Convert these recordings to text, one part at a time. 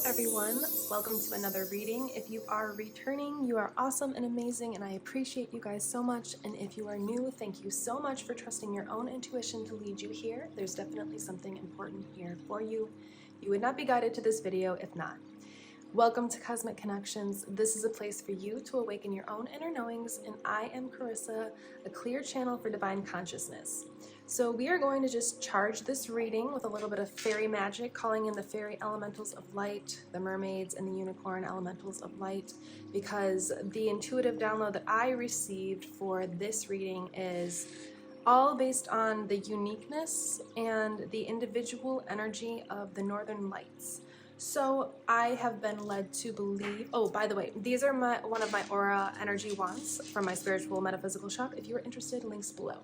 everyone, welcome to another reading. If you are returning, you are awesome and amazing, and I appreciate you guys so much. And if you are new, thank you so much for trusting your own intuition to lead you here. There's definitely something important here for you. You would not be guided to this video if not. Welcome to Cosmic Connections. This is a place for you to awaken your own inner knowings, and I am Carissa, a clear channel for divine consciousness. So we are going to just charge this reading with a little bit of fairy magic, calling in the fairy elementals of light, the mermaids, and the unicorn elementals of light, because the intuitive download that I received for this reading is all based on the uniqueness and the individual energy of the northern lights. So I have been led to believe, oh, by the way, these are one of my aura energy wands from my spiritual metaphysical shop. If you are interested, links below.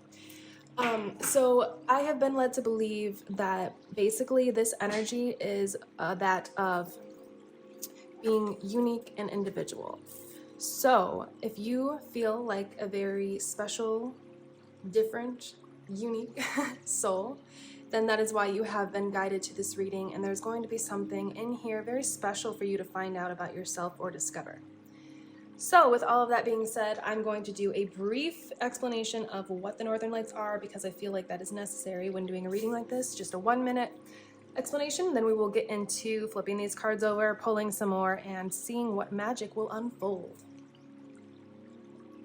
So I have been led to believe that basically this energy is that of being unique and individual. So if you feel like a very special, different, unique soul, then that is why you have been guided to this reading, and there's going to be something in here very special for you to find out about yourself or discover. So with all of that being said, I'm going to do a brief explanation of what the Northern Lights are, because I feel like that is necessary when doing a reading like this, just a 1-minute explanation. Then we will get into flipping these cards over, pulling some more, and seeing what magic will unfold.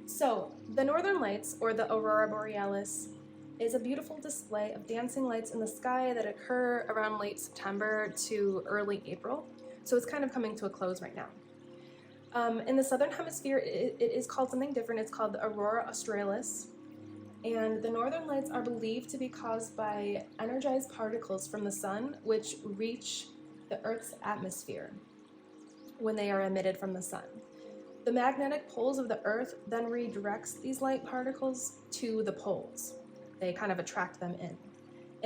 So the Northern Lights, or the Aurora Borealis, is a beautiful display of dancing lights in the sky that occur around late September to early April. So it's kind of coming to a close right now. In the Southern Hemisphere, it is called something different. It's called the Aurora Australis. And the Northern Lights are believed to be caused by energized particles from the sun, which reach the Earth's atmosphere when they are emitted from the sun. The magnetic poles of the Earth then redirects these light particles to the poles. They kind of attract them in.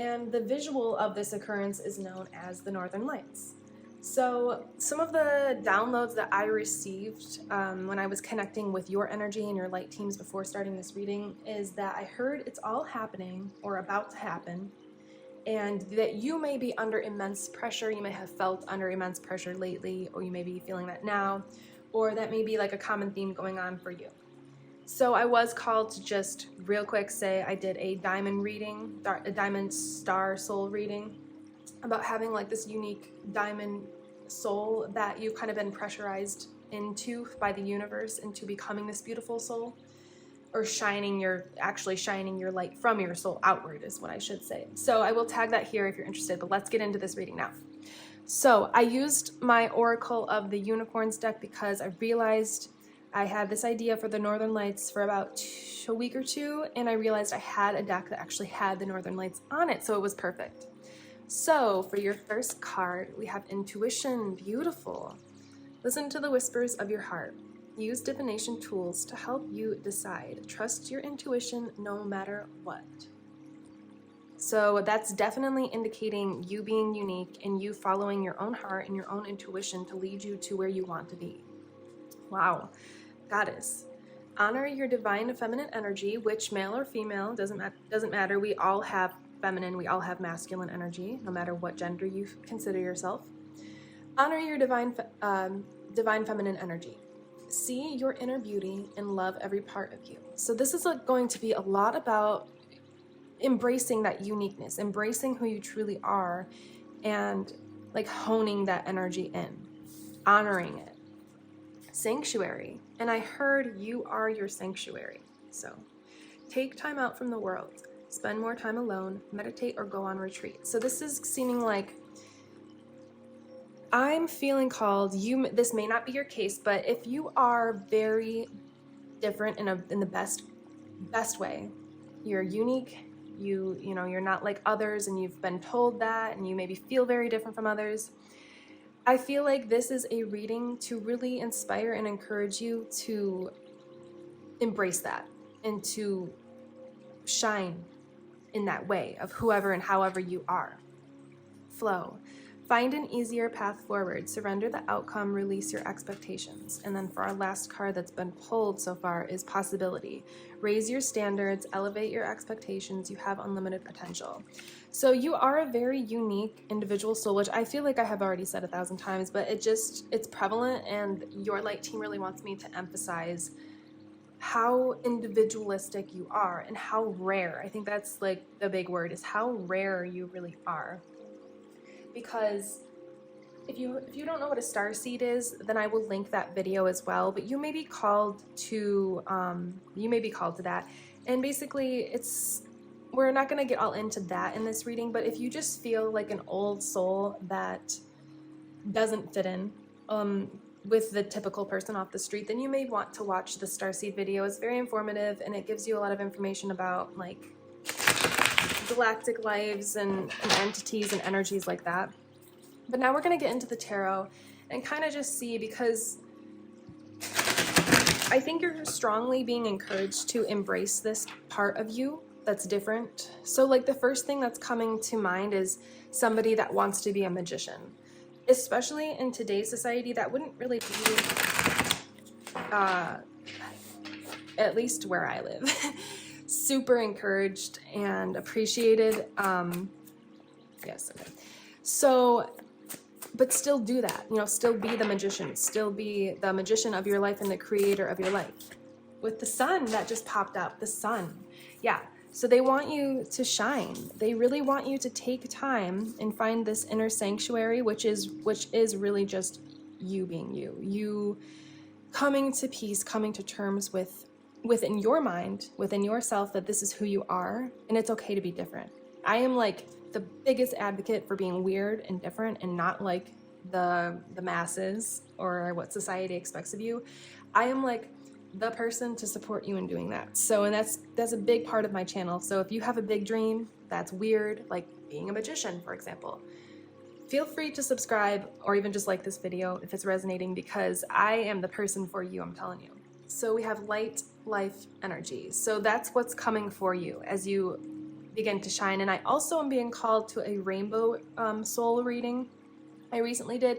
And the visual of this occurrence is known as the Northern Lights. So some of the downloads that I received when I was connecting with your energy and your light teams before starting this reading is that I heard it's all happening or about to happen, and that you may be under immense pressure. You may have felt under immense pressure lately, or you may be feeling that now, or that may be like a common theme going on for you. So I was called to just real quick say I did a diamond reading, a diamond star soul reading, about having like this unique diamond soul that you've kind of been pressurized into by the universe into becoming this beautiful soul, or actually shining your light from your soul outward is what I should say. So I will tag that here if you're interested, but let's get into this reading now. So I used my Oracle of the Unicorns deck because I realized I had this idea for the Northern Lights for about a week or two, and I realized I had a deck that actually had the Northern Lights on it, so it was perfect. So for your first card, we have Intuition. Beautiful. Listen to the whispers of your heart. Use divination tools to help you decide. Trust your intuition no matter what. So that's definitely indicating you being unique and you following your own heart and your own intuition to lead you to where you want to be. Wow. Goddess. Honor your divine feminine energy, which male or female, doesn't matter. We all have feminine, we all have masculine energy, no matter what gender you consider yourself. Honor your divine feminine energy. See your inner beauty and love every part of you. So this is going to be a lot about embracing that uniqueness, embracing who you truly are, and like honing that energy in, honoring it. Sanctuary. And I heard you are your sanctuary. So take time out from the world. Spend more time alone, meditate, or go on retreat. So this is seeming like I'm feeling called, this may not be your case, but if you are very different in the best way, you're unique, you're not like others, and you've been told that, and you maybe feel very different from others, I feel like this is a reading to really inspire and encourage you to embrace that and to shine in that way of whoever and however you are. Flow. Find an easier path forward. Surrender the outcome, release your expectations. And then for our last card that's been pulled so far is possibility. Raise your standards, elevate your expectations. You have unlimited potential. So you are a very unique individual soul, which I feel like I have already said 1,000 times, but it's prevalent, and your light team really wants me to emphasize how individualistic you are and how rare. I think that's like the big word, is how rare you really are. Because if you don't know what a starseed is, then I will link that video as well. But you may be called to that, and basically we're not going to get all into that in this reading. But if you just feel like an old soul that doesn't fit in with the typical person off the street, then you may want to watch the starseed video. It's very informative, and it gives you a lot of information about like galactic lives and entities and energies like that. But now we're going to get into the tarot and kind of just see, because I think you're strongly being encouraged to embrace this part of you that's different. So like the first thing that's coming to mind is somebody that wants to be a magician. Especially in today's society, that wouldn't really be, at least where I live, super encouraged and appreciated. Yes, okay. So, but still do that, still be the magician, still be the magician of your life and the creator of your life. With the sun that just popped up, the sun. Yeah, so they want you to shine. They really want you to take time and find this inner sanctuary, which is really just you being you. You coming to peace, coming to terms within your mind, within yourself, that this is who you are, and it's okay to be different. I am like the biggest advocate for being weird and different and not like the masses or what society expects of you. I am like the person to support you in doing that. So, and that's a big part of my channel. So if you have a big dream that's weird, like being a magician, for example, feel free to subscribe or even just like this video if it's resonating, because I am the person for you, I'm telling you. So we have light, life, energy. So that's what's coming for you as you begin to shine. And I also am being called to a rainbow soul reading I recently did.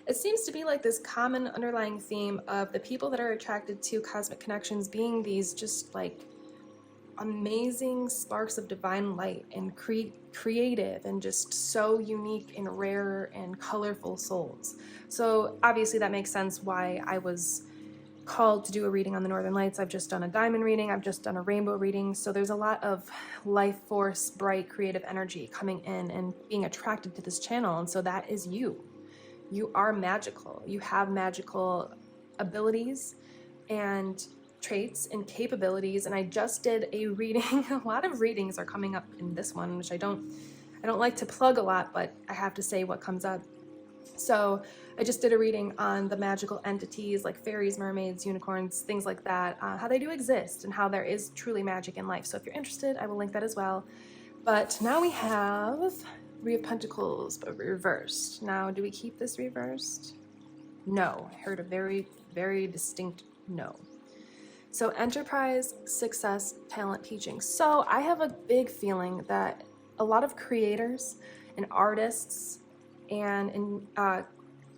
It seems to be like this common underlying theme of the people that are attracted to cosmic connections being these just like amazing sparks of divine light and creative and just so unique and rare and colorful souls. So obviously that makes sense why I was called to do a reading on the Northern Lights. I've just done a diamond reading. I've just done a rainbow reading. So there's a lot of life force, bright, creative energy coming in and being attracted to this channel. And so that is you. You are magical. You have magical abilities and traits and capabilities. And I just did a reading. A lot of readings are coming up in this one, which I don't like to plug a lot, but I have to say what comes up. So I just did a reading on the magical entities like fairies, mermaids, unicorns, things like that, how they do exist and how there is truly magic in life. So if you're interested, I will link that as well. But now we have Three of Pentacles, but reversed. Now, do we keep this reversed? No. I heard a very, very distinct no. So enterprise, success, talent, teaching. So I have a big feeling that a lot of creators and artists and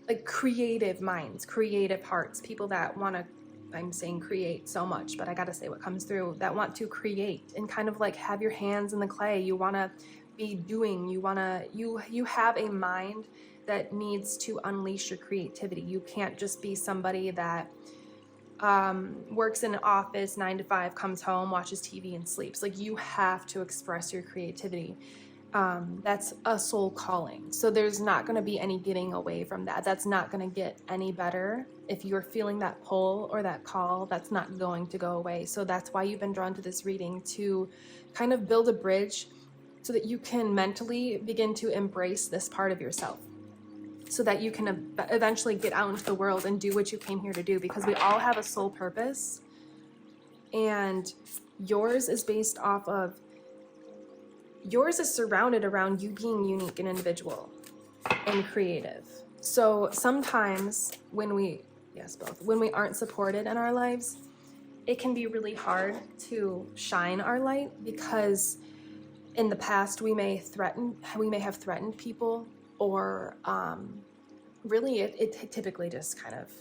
like creative minds, creative hearts, people that want to, I'm saying create so much, but I got to say what comes through, that want to create and kind of like have your hands in the clay. You want to be doing, you have a mind that needs to unleash your creativity. You can't just be somebody that works in an office 9 to 5, comes home, watches TV and sleeps. Like, you have to express your creativity. That's a soul calling. So there's not going to be any getting away from that. That's not going to get any better. If you're feeling that pull or that call, that's not going to go away. So that's why you've been drawn to this reading, to kind of build a bridge so that you can mentally begin to embrace this part of yourself, so that you can eventually get out into the world and do what you came here to do, because we all have a soul purpose, and yours is based off of, yours is surrounded around you being unique and individual and creative. So sometimes when we aren't supported in our lives, it can be really hard to shine our light, because in the past we may have threatened people or really it typically just kind of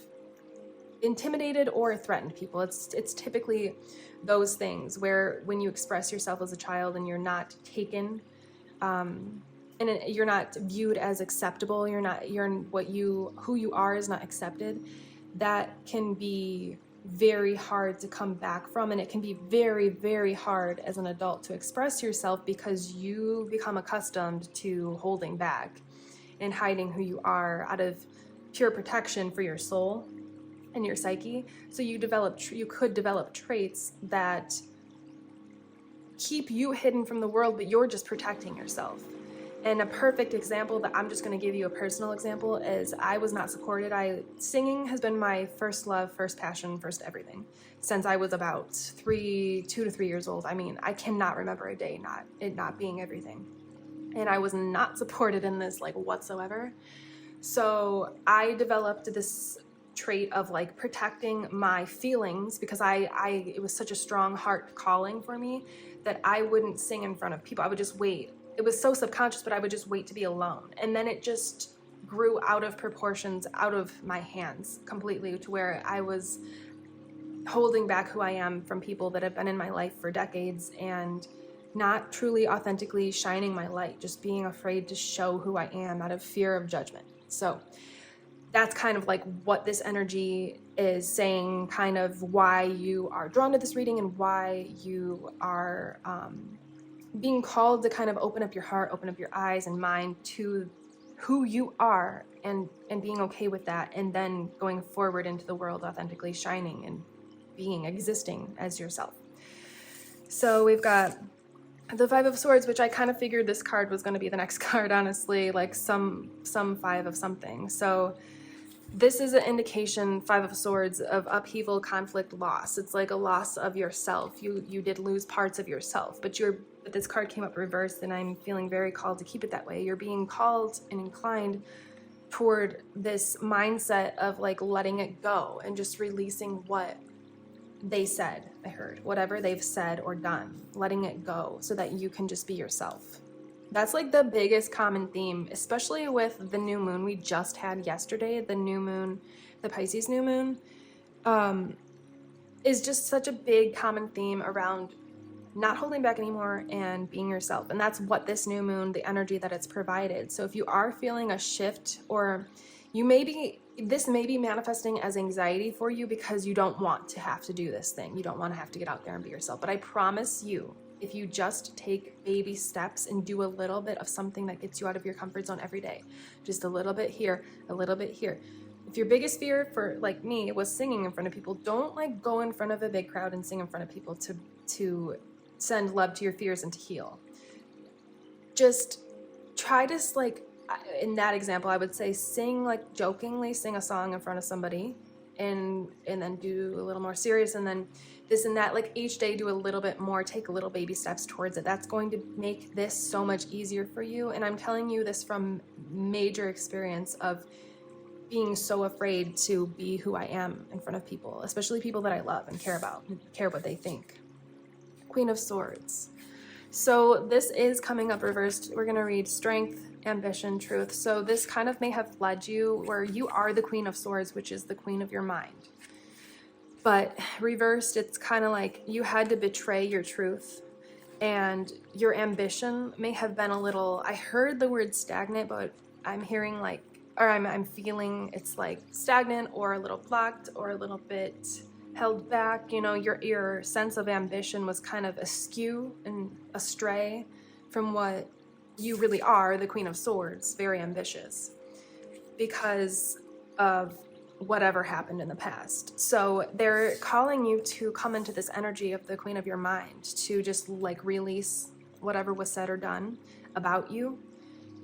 intimidated or threatened people. It's typically those things where when you express yourself as a child and you're not taken, and you're not viewed as acceptable, who you are is not accepted, that can be very hard to come back from, and it can be very, very hard as an adult to express yourself because you become accustomed to holding back and hiding who you are out of pure protection for your soul and your psyche. So you could develop traits that keep you hidden from the world, but you're just protecting yourself. And a perfect example that I'm just going to give you a personal example is I was not supported. Singing has been my first love, first passion, first everything since I was about 2 to 3 years old. I mean, I cannot remember a day not being everything. And I was not supported in this like whatsoever. So I developed this trait of like protecting my feelings because it was such a strong heart calling for me that I wouldn't sing in front of people. I would just wait. It was so subconscious, but I would just wait to be alone. And then it just grew out of proportions, out of my hands completely, to where I was holding back who I am from people that have been in my life for decades and not truly authentically shining my light, just being afraid to show who I am out of fear of judgment. So that's kind of like what this energy is saying, kind of why you are drawn to this reading and why you are being called to kind of open up your heart, open up your eyes and mind to who you are, and being okay with that, and then going forward into the world authentically shining and existing as yourself. So we've got the Five of Swords, which I kind of figured this card was going to be the next card, honestly, like some five of something. So this is an indication, Five of Swords, of upheaval, conflict, loss. It's like a loss of yourself. You did lose parts of yourself, but this card came up reversed, and I'm feeling very called to keep it that way. You're being called and inclined toward this mindset of like letting it go and just releasing what they said. I heard whatever they've said or done, letting it go so that you can just be yourself. That's like the biggest common theme, especially with the new moon we just had yesterday. The new moon, the Pisces new moon, is just such a big common theme around not holding back anymore and being yourself. And that's what this new moon, the energy that it's provided. So if you are feeling a shift, or this may be manifesting as anxiety for you because you don't want to have to do this thing. You don't want to have to get out there and be yourself. But I promise you, if you just take baby steps and do a little bit of something that gets you out of your comfort zone every day, just a little bit here, a little bit here. If your biggest fear, for like me, was singing in front of people, don't like go in front of a big crowd and sing in front of people to send love to your fears and to heal. Just try to, like, in that example, I would say sing, like jokingly sing a song in front of somebody, and then do a little more serious, and then this and that, like each day do a little bit more, take little baby steps towards it. That's going to make this so much easier for you. And I'm telling you this from major experience of being so afraid to be who I am in front of people, especially people that I love and care about, and care what they think. Queen of Swords. So this is coming up reversed. We're going to read strength, ambition, truth. So this kind of may have led you where you are the Queen of Swords, which is the queen of your mind. But reversed, it's kind of like you had to betray your truth, and your ambition may have been a little, I heard the word stagnant, but I'm hearing like, or I'm feeling it's like stagnant or a little blocked or a little bit held back. You know, your sense of ambition was kind of askew and astray from what you really are, the Queen of Swords, very ambitious, because of whatever happened in the past. So they're calling you to come into this energy of the Queen of your mind, to just like release whatever was said or done about you.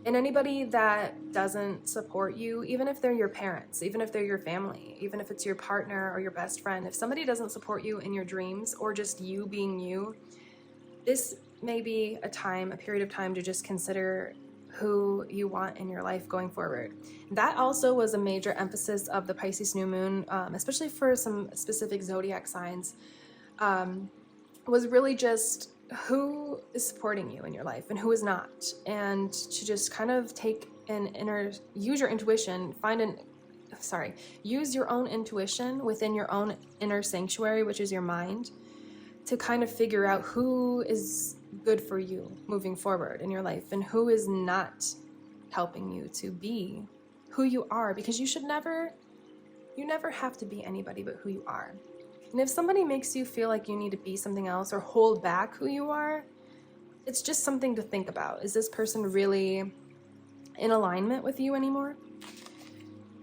And anybody that doesn't support you, even if they're your parents, even if they're your family, even if it's your partner or your best friend, if somebody doesn't support you in your dreams or just you being you, this may be a period of time to just consider who you want in your life going forward. That also was a major emphasis of the Pisces new moon, especially for some specific zodiac signs, was really just who is supporting you in your life and who is not, and to just kind of take use your intuition, use your own intuition within your own inner sanctuary, which is your mind, to kind of figure out who is good for you moving forward in your life and who is not helping you to be who you are, because you never have to be anybody but who you are. And if somebody makes you feel like you need to be something else or hold back who you are, it's just something to think about. Is this person really in alignment with you anymore?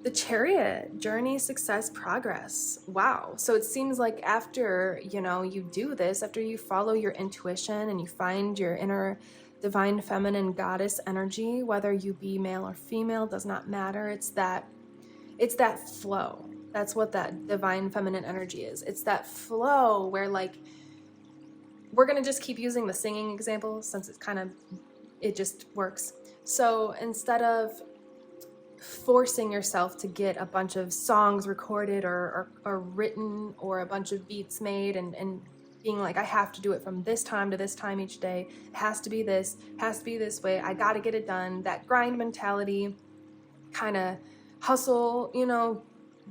The Chariot, journey, success, progress. Wow. So it seems like after, you do this, after you follow your intuition and you find your inner divine feminine goddess energy, whether you be male or female, does not matter. It's that flow. That's what that divine feminine energy is. It's that flow where, like, we're going to just keep using the singing example since it just works. So instead of forcing yourself to get a bunch of songs recorded or written or a bunch of beats made and being like, I have to do it from this time to this time each day. It has to be this way. I got to get it done. That grind mentality, kind of hustle,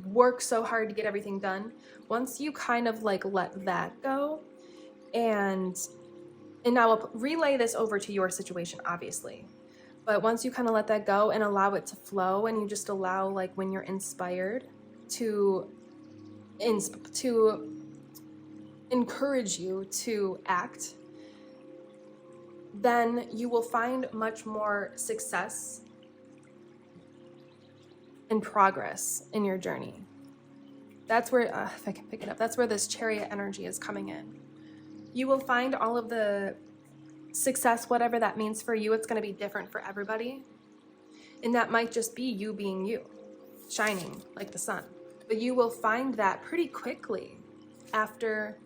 work so hard to get everything done. Once you kind of like let that go, and now I'll relay this over to your situation, obviously. But once you kind of let that go and allow it to flow, and you just allow, like, when you're inspired to encourage you to act, then you will find much more success and progress in your journey. That's where, if I can pick it up, that's where this Chariot energy is coming in. You will find all of the success, whatever that means for you. It's going to be different for everybody. And that might just be you being you, shining like the sun. But you will find that pretty quickly after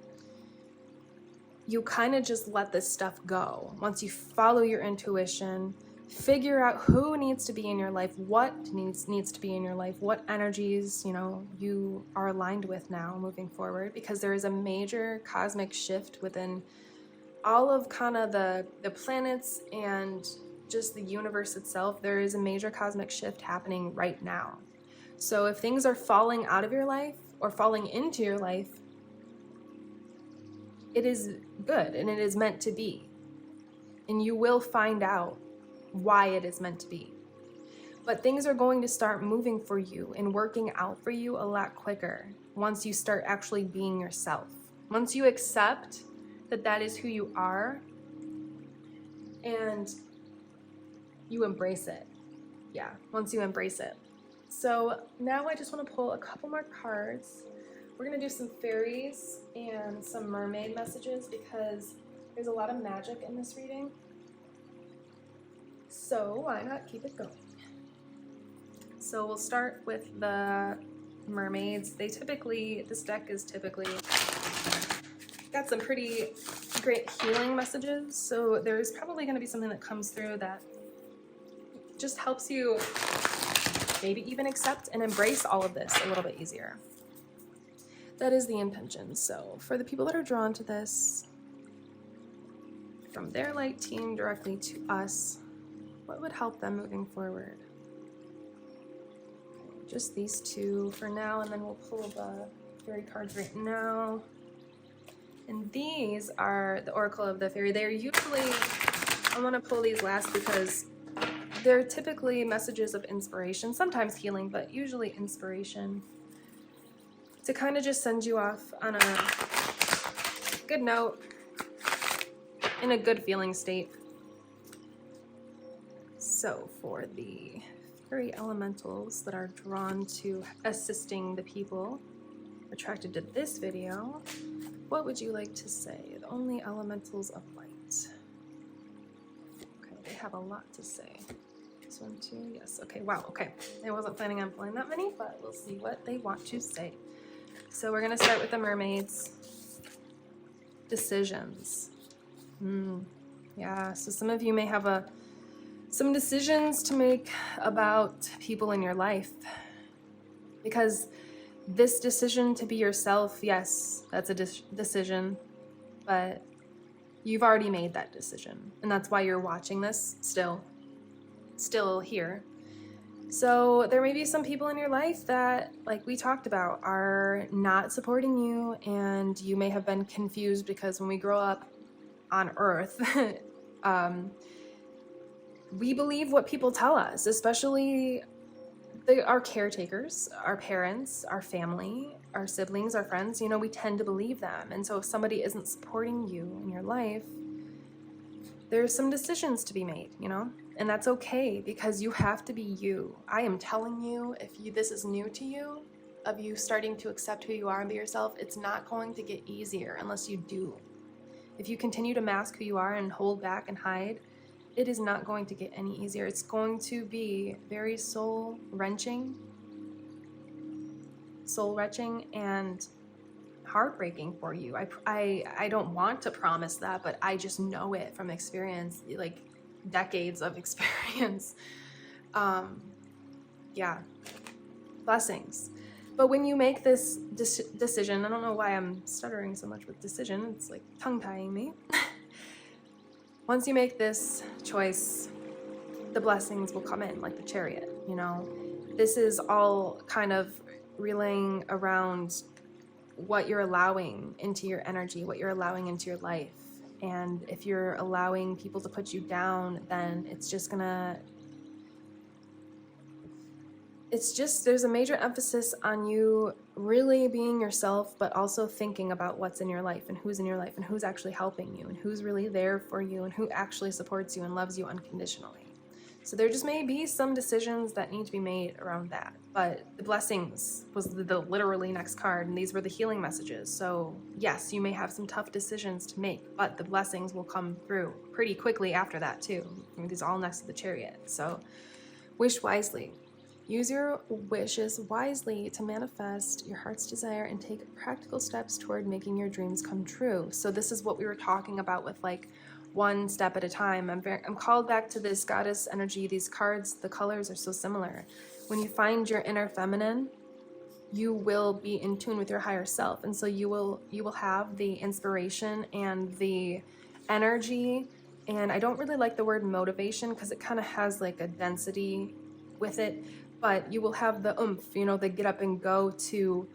you kind of just let this stuff go. Once you follow your intuition, figure out who needs to be in your life, what needs to be in your life, what energies, you are aligned with now moving forward, because there is a major cosmic shift within all of kind of the planets and just the universe itself. There is a major cosmic shift happening right now. So if things are falling out of your life or falling into your life, it is good and it is meant to be. And you will find out why it is meant to be. But things are going to start moving for you and working out for you a lot quicker once you start actually being yourself. Once you accept that that is who you are and you embrace it. Yeah, once you embrace it. So now I just want to pull a couple more cards. We're going to do some fairies and some mermaid messages because there's a lot of magic in this reading. So why not keep it going? So we'll start with the mermaids. This deck is typically got some pretty great healing messages. So there's probably going to be something that comes through that just helps you maybe even accept and embrace all of this a little bit easier. That is the intention. So for the people that are drawn to this, from their light team directly to us, what would help them moving forward? Okay, just these two for now, and then we'll pull the fairy cards right now. And these are the Oracle of the Fairy. They're usually, I want to pull these last because they're typically messages of inspiration, sometimes healing, but usually inspiration, to kind of just send you off on a good note, in a good feeling state. So for the fairy elementals that are drawn to assisting the people attracted to this video, what would you like to say? The only elementals of light. Okay, they have a lot to say. This one too, yes. Okay, wow, okay. I wasn't planning on pulling that many, but we'll see what they want to say. So we're gonna start with the mermaids. Decisions. Yeah, so some of you may have some decisions to make about people in your life, because this decision to be yourself, yes, that's a decision, but you've already made that decision, and that's why you're watching this still here, So there may be some people in your life that, like we talked about, are not supporting you, and you may have been confused because when we grow up on Earth, we believe what people tell us, especially our caretakers, our parents, our family, our siblings, our friends. You know, we tend to believe them. And so if somebody isn't supporting you in your life, there's some decisions to be made, you know? And that's okay, because you have to be you. I am telling you, if this is new to you, of you starting to accept who you are and be yourself, it's not going to get easier unless you do. If you continue to mask who you are and hold back and hide, it is not going to get any easier. It's going to be very soul-wrenching and heartbreaking for you. I don't want to promise that, but I just know it from experience, like decades of experience. Yeah, blessings. But when you make this decision, I don't know why I'm stuttering so much with decision, it's like tongue-tying me. Once you make this choice, the blessings will come in, like the Chariot, you know? This is all kind of relaying around what you're allowing into your energy, what you're allowing into your life. And if you're allowing people to put you down, then there's a major emphasis on you really being yourself, but also thinking about what's in your life and who's in your life and who's actually helping you and who's really there for you and who actually supports you and loves you unconditionally. So there just may be some decisions that need to be made around that. But the blessings was the literally next card, and these were the healing messages. So yes, you may have some tough decisions to make, but the blessings will come through pretty quickly after that too. I mean, these are all next to the Chariot. So wish wisely. Use your wishes wisely to manifest your heart's desire and take practical steps toward making your dreams come true. So this is what we were talking about with like one step at a time. I'm called back to this goddess energy. These cards, the colors are so similar. When you find your inner feminine, you will be in tune with your higher self, and so you will have the inspiration and the energy. And I don't really like the word motivation because it kind of has like a density with it, but you will have the oomph, you know, the get up and go to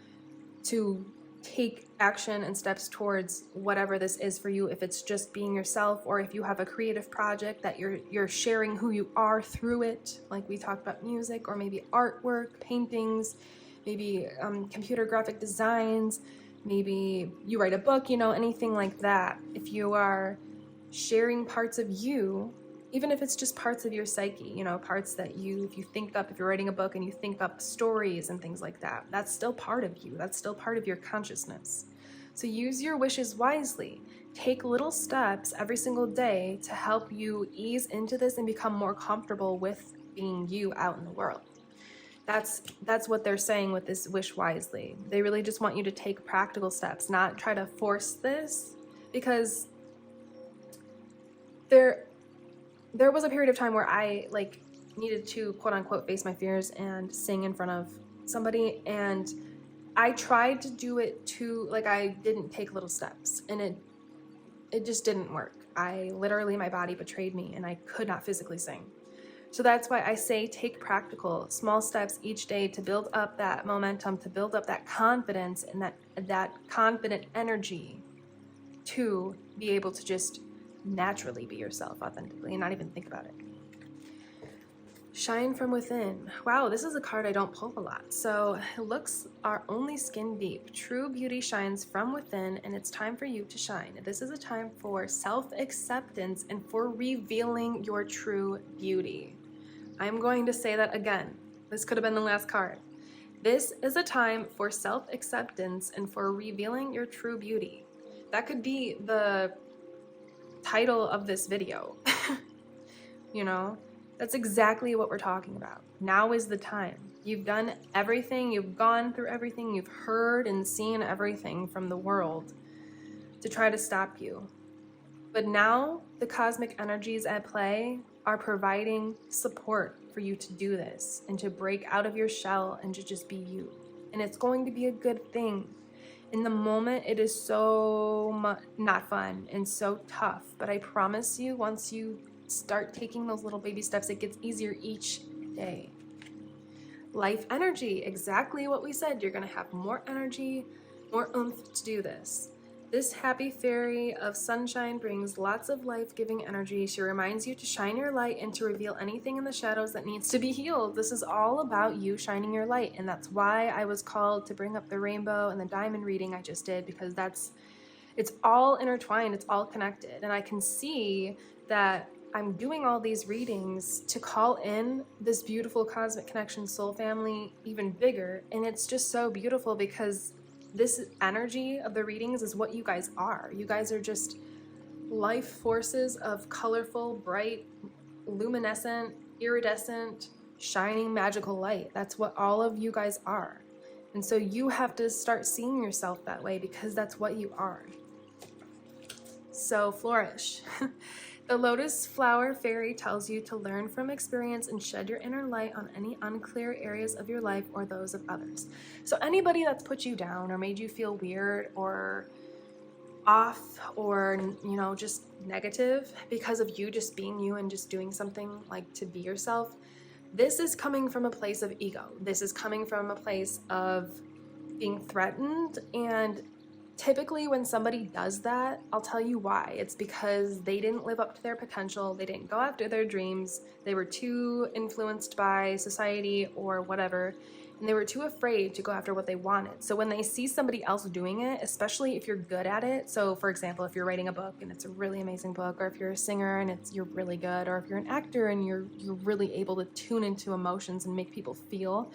take action and steps towards whatever this is for you. If it's just being yourself, or if you have a creative project that you're sharing who you are through it, like we talked about music, or maybe artwork, paintings, maybe computer graphic designs, maybe you write a book, you know, anything like that. If you are sharing parts of you, even if it's just parts of your psyche, you know, parts that if you think up, if you're writing a book and you think up stories and things like that, that's still part of you. That's still part of your consciousness. So use your wishes wisely. Take little steps every single day to help you ease into this and become more comfortable with being you out in the world. That's what they're saying with this wish wisely. They really just want you to take practical steps, not try to force this, because there was a period of time where I like needed to quote unquote face my fears and sing in front of somebody, and I tried to do it too, like I didn't take little steps, and it just didn't work. My body betrayed me and I could not physically sing. So that's why I say take practical small steps each day to build up that momentum, to build up that confidence and that confident energy to be able to just naturally be yourself authentically and not even think about it. Shine from within. Wow, this is a card I don't pull a lot. So looks are only skin deep. True beauty shines from within, and it's time for you to shine. This is a time for self-acceptance and for revealing your true beauty. I'm going to say that again. This could have been the last card. This is a time for self-acceptance and for revealing your true beauty. That could be the title of this video. You know, that's exactly what we're talking about. Now is the time. You've done everything, you've gone through everything, you've heard and seen everything from the world to try to stop you. But now the cosmic energies at play are providing support for you to do this and to break out of your shell and to just be you. And it's going to be a good thing. In the moment, it is so not fun and so tough, but I promise you, once you start taking those little baby steps, it gets easier each day. Life energy, exactly what we said. You're going to have more energy, more oomph to do this. This happy fairy of sunshine brings lots of life-giving energy. She reminds you to shine your light and to reveal anything in the shadows that needs to be healed. This is all about you shining your light, and that's why I was called to bring up the rainbow and the diamond reading I just did, because it's all intertwined, it's all connected. And I can see that I'm doing all these readings to call in this beautiful cosmic connection soul family even bigger. And it's just so beautiful because this energy of the readings is what you guys are. You guys are just life forces of colorful, bright, luminescent, iridescent, shining, magical light. That's what all of you guys are. And so you have to start seeing yourself that way because that's what you are. So flourish. The lotus flower fairy tells you to learn from experience and shed your inner light on any unclear areas of your life or those of others. So anybody that's put you down or made you feel weird or off or, just negative because of you just being you and just doing something like to be yourself, this is coming from a place of ego. This is coming from a place of being threatened. And typically when somebody does that, I'll tell you why. It's because they didn't live up to their potential. They didn't go after their dreams. They were too influenced by society or whatever, and they were too afraid to go after what they wanted. So when they see somebody else doing it, especially if you're good at it, so for example, if you're writing a book and it's a really amazing book, or if you're a singer and you're really good, or if you're an actor and you're really able to tune into emotions and make people feel,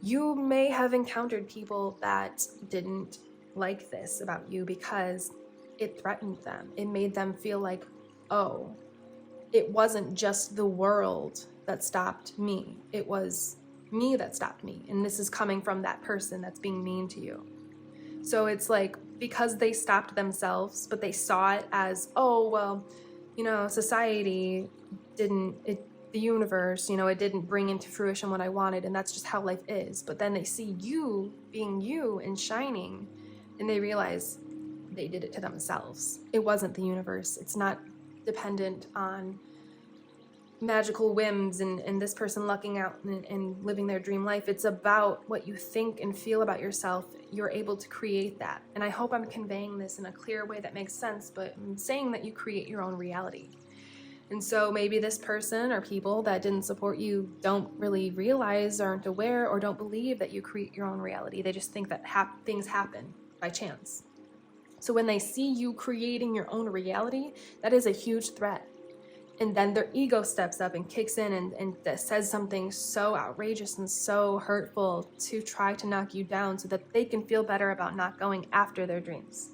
you may have encountered people that didn't like this about you because it threatened them. It made them feel like, oh, it wasn't just the world that stopped me. It was me that stopped me. And this is coming from that person that's being mean to you. So it's like, because they stopped themselves, but they saw it as, oh, well, society the universe, it didn't bring into fruition what I wanted, and that's just how life is. But then they see you being you and shining, and they realize they did it to themselves. It wasn't the universe. It's not dependent on magical whims and this person lucking out and living their dream life. It's about what you think and feel about yourself. You're able to create that. And I hope I'm conveying this in a clear way that makes sense, but I'm saying that you create your own reality. And so maybe this person or people that didn't support you don't really realize, aren't aware, or don't believe that you create your own reality. They just think that things happen by chance. So when they see you creating your own reality, that is a huge threat. And then their ego steps up and kicks in and says something so outrageous and so hurtful to try to knock you down so that they can feel better about not going after their dreams.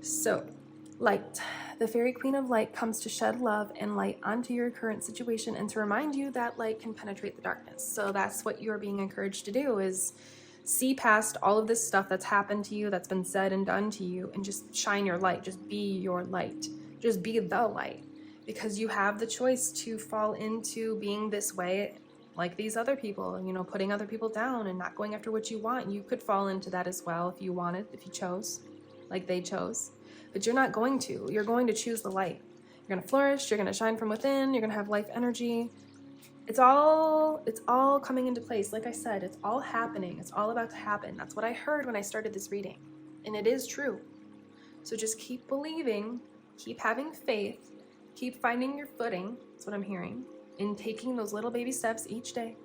So, light. The fairy queen of light comes to shed love and light onto your current situation and to remind you that light can penetrate the darkness. So that's what you're being encouraged to do, is see past all of this stuff that's happened to you, that's been said and done to you, and just shine your light. Just be your light. Just be the light. Because you have the choice to fall into being this way like these other people, putting other people down and not going after what you want. You could fall into that as well if you wanted, if you chose, like they chose. But you're not going to. You're going to choose the light. You're going to flourish. You're going to shine from within. You're going to have life energy. It's all coming into place. Like I said, it's all happening. It's all about to happen. That's what I heard when I started this reading. And it is true. So just keep believing, keep having faith, keep finding your footing. That's what I'm hearing. And taking those little baby steps each day.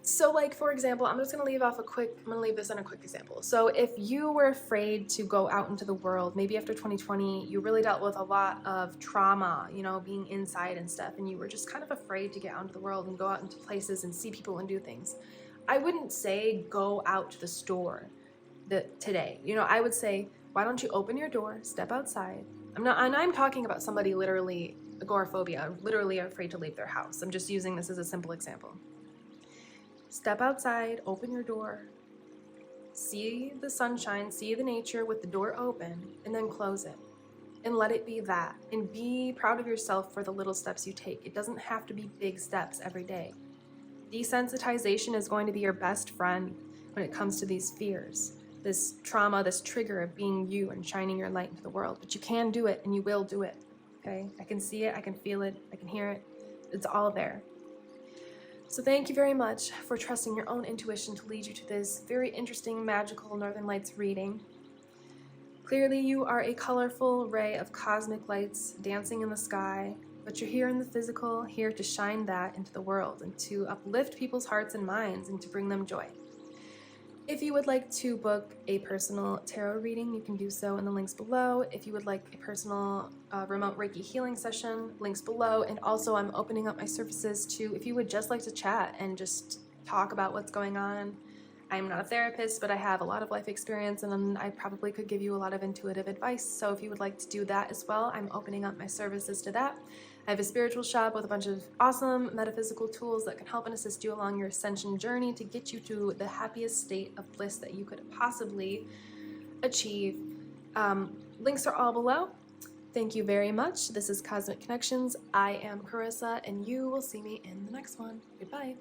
So like, for example, I'm just going to leave this in a quick example. So if you were afraid to go out into the world, maybe after 2020, you really dealt with a lot of trauma, being inside and stuff, and you were just kind of afraid to get out into the world and go out into places and see people and do things. I wouldn't say go out to the store today. I would say, why don't you open your door, step outside? I'm talking about somebody literally agoraphobia, literally afraid to leave their house. I'm just using this as a simple example. Step outside, open your door, see the sunshine, see the nature with the door open, and then close it. And let it be that. And be proud of yourself for the little steps you take. It doesn't have to be big steps every day. Desensitization is going to be your best friend when it comes to these fears, this trauma, this trigger of being you and shining your light into the world. But you can do it, and you will do it, okay? I can see it, I can feel it, I can hear it. It's all there. So thank you very much for trusting your own intuition to lead you to this very interesting, magical Northern Lights reading. Clearly you are a colorful ray of cosmic lights dancing in the sky, but you're here in the physical, here to shine that into the world and to uplift people's hearts and minds and to bring them joy. If you would like to book a personal tarot reading, you can do so in the links below. If you would like a personal remote Reiki healing session, links below. And also I'm opening up my services to, if you would just like to chat and just talk about what's going on. I'm not a therapist, but I have a lot of life experience and I probably could give you a lot of intuitive advice. So if you would like to do that as well, I'm opening up my services to that. I have a spiritual shop with a bunch of awesome metaphysical tools that can help and assist you along your ascension journey to get you to the happiest state of bliss that you could possibly achieve. Links are all below. Thank you very much. This is Cosmic Connections. I am Carissa, and you will see me in the next one. Goodbye.